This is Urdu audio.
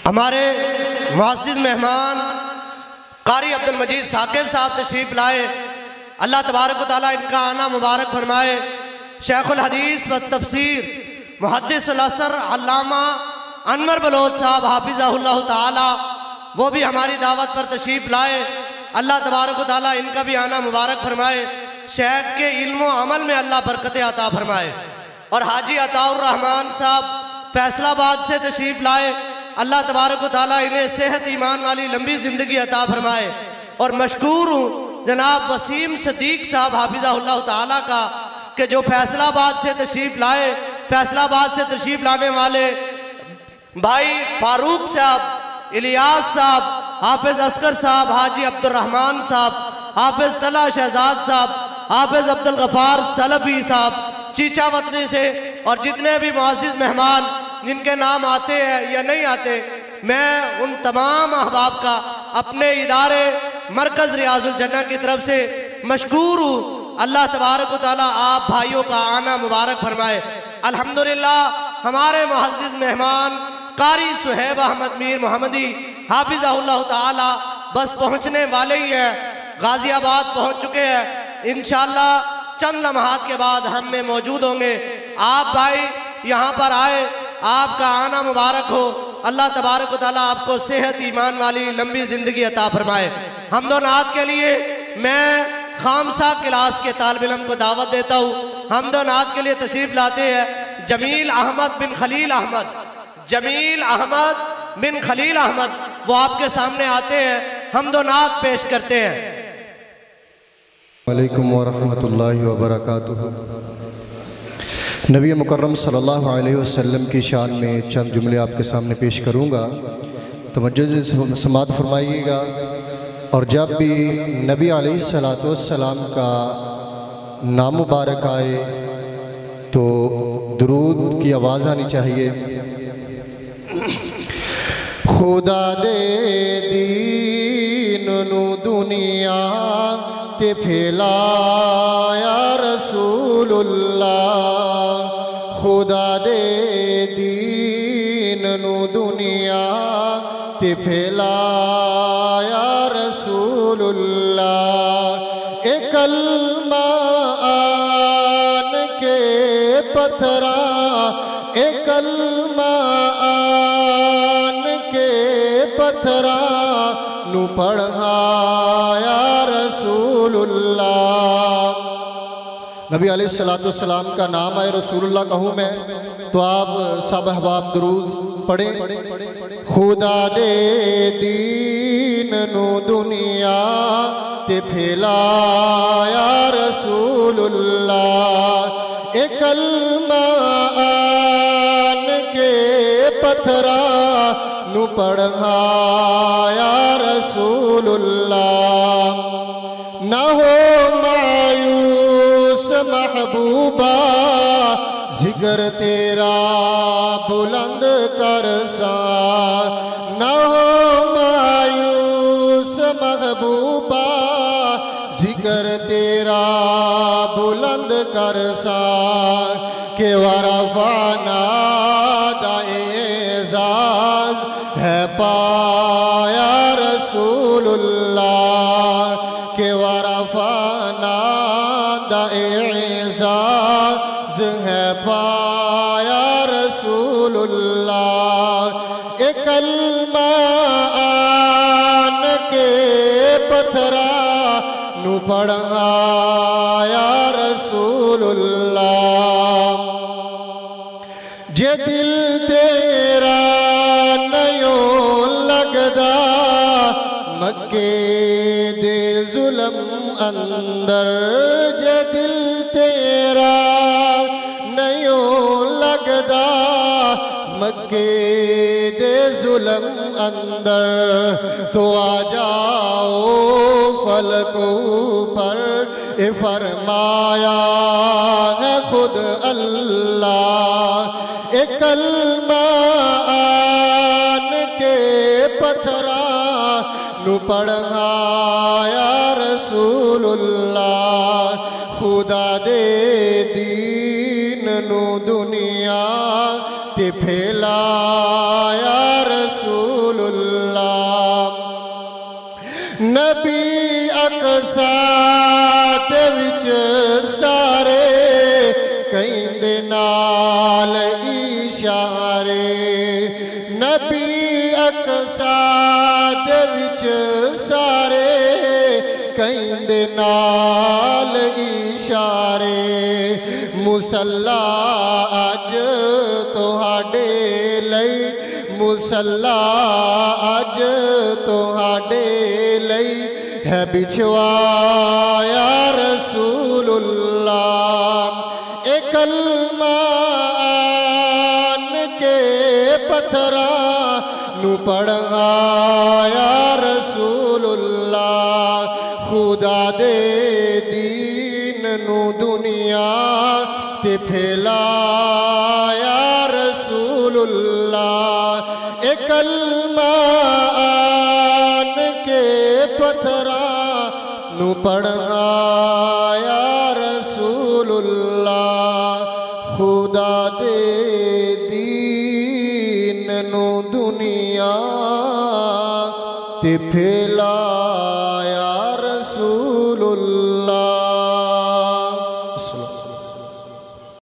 ہمارے معزز مہمان قاری عبدالمجید ثاقب صاحب تشریف لائے، اللہ تبارک و تعالیٰ ان کا آنا مبارک فرمائے۔ شیخ الحدیث و تفسیر محدث الاثر علامہ انور بلوچ صاحب حافظہ اللہ تعالی، وہ بھی ہماری دعوت پر تشریف لائے، اللہ تبارک و تعالیٰ ان کا بھی آنا مبارک فرمائے۔ شیخ کے علم و عمل میں اللہ برکت عطا فرمائے۔ اور حاجی عطاء الرحمن صاحب فیصل آباد سے تشریف لائے، اللہ تبارک و تعالیٰ انہیں صحت ایمان والی لمبی زندگی عطا فرمائے۔ اور مشکور ہوں جناب وسیم صدیق صاحب حافظہ اللہ تعالیٰ کا کہ جو فیصل آباد سے تشریف لائے۔ فیصل آباد سے تشریف لانے والے بھائی فاروق صاحب، الیاس صاحب، حافظ اصغر صاحب، حاجی عبدالرحمن صاحب، حافظ طلعہ شہزاد صاحب، حافظ عبدالغفار سلفی صاحب چیچا وطنی سے، اور جتنے بھی معزز مہمان جن کے نام آتے ہیں یا نہیں آتے، میں ان تمام احباب کا اپنے ادارے مرکز ریاض الجنہ کی طرف سے مشکور ہوں۔ اللہ تبارک و تعالیٰ آپ بھائیوں کا آنا مبارک فرمائے۔ الحمدللہ ہمارے معزز مہمان قاری صہیب احمد میر محمدی حافظہ اللہ تعالی بس پہنچنے والے ہی ہیں، غازی آباد پہنچ چکے ہیں، انشاءاللہ چند لمحات کے بعد ہم میں موجود ہوں گے۔ آپ بھائی یہاں پر آئے، آپ کا آنا مبارک ہو، اللہ تبارک و تعالیٰ آپ کو صحت ایمان والی لمبی زندگی عطا فرمائے۔ حمد و نعت کے لیے میں خامسہ کلاس کے طالب علم کو دعوت دیتا ہوں۔ حمد و نعت کے لیے تشریف لاتے ہیں جمیل احمد بن خلیل احمد، جمیل احمد بن خلیل احمد، وہ آپ کے سامنے آتے ہیں، حمد و نعت پیش کرتے ہیں۔ علیکم ورحمۃ اللہ وبرکاتہ۔ نبی مکرم صلی اللہ علیہ وسلم کی شان میں چند جملے آپ کے سامنے پیش کروں گا، توجہ سے سماعت فرمائیے گا۔ اور جب بھی نبی علیہ السلام کا نام مبارک آئے تو درود کی آواز آنی چاہیے۔ خدا دے دین نو دنیا تے پھیلایا رسول اللہ، خدا دے دین نو دنیا تے پھیلایا رسول اللہ۔ ایک کلمہ آن کے پتھراں، ایک کلمہ آن کے پتھراں نو پڑھایا رسول اللہ۔ نبی علیہ السلام کا نام ہے رسول اللہ کہوں میں تو آپ سب احباب درود پڑھیں۔ خدا دے دین نو دنیا تے پھیلایا رسول اللہ، ایک کلمہ آن کے پتھراں نو پڑھایا رسول اللہ۔ نہ ہو مایوس محبوبہ ذکر تیرا بلند کر سا، نہ ہو مایوس محبوبہ ذکر تیرا بلند کر سا، کہ ورفعنا اعزاز ہے پایا رسول اللہ، کہ ورفعنا اعزاز ہے پایا رسول اللہ۔ ایک کلمہ آن کے پتھراں نو پڑھایا رسول اللہ۔ جے دل تیرا نیوں لگدا مکے دے ظلم اندر، جے دل تیرا نیوں لگدا مکے دے ظلم اندر، تو آ جاؤ فلک اوپر اے فرمایا ہے خود اللہ۔ ایک کلمہ آن کے پتھراں نو پڑھایا رسول اللہ، خدا دے دین نو دنیا تے پھیلایا رسول اللہ نبی اقصا دے وچ سارے کہندے نال اشارے نبی اقصا دے وچ سارے کہندے نال اشارے مصلا اج تہاڈے لئی مصلا اج تہاڈے لئی ہے بچھوایا رسول اللہ اے کلمہ آن کے پتھراں نو پڑھایا رسول اللہ خدا دے دین نو دنیا تے پھیلایا رسول اللہ اے کلمہ آن کے پتھراں نو پڑھایا رسول اللہ خدا دے دین نو دنیا تے پھیلایا رسول اللہ